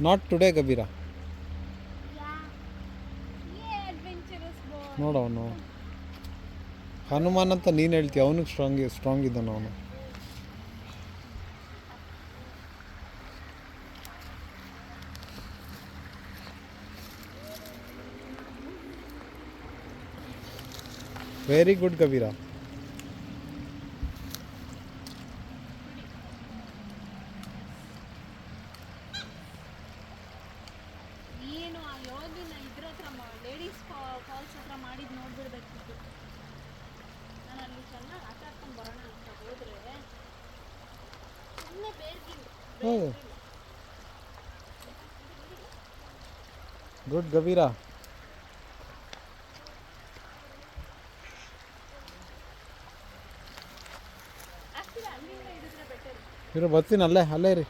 Not today Kabira. ನೋಡು ಅವನು ಹನುಮಾನ್ ಅಂತ ನೀನು ಹೇಳ್ತೀಯ, ಅವನಿಗೆ ಸ್ಟ್ರಾಂಗ್ ಇದ್ದಾನೆ ಅವನು. ವೆರಿ ಗುಡ್ ಕಬೀರಾ. ಏನು ಆ ಯೋಗಿನ ಇದ್ರ ಹತ್ರ ಲೇಡೀಸ್ ಫಾಲ್ಸ್ ಹತ್ರ ಮಾಡಿದ್ದು ನೋಡ್ಬಿಡ್ಬೇಕಿತ್ತು. ನಾನು ಅಲ್ಲಿ ಚೆನ್ನಾಗಿ ಆಟ ಆಡ್ಕೊಂಡು ಬರೋಣ ಅಂತ ಹೋದ್ರೆ ಸುಮ್ಮನೆ ಗುಡ್ ಕಬೀರಾ. ಆಕ್ಚುಲಿ ಅಲ್ಲಿಂದ ಹಿಡಿದ್ರೆ ಬೆಟರ್. ಇರೋ ಬರ್ತೀನಿ, ಅಲ್ಲೇ ಅಲ್ಲೇ ರೀ.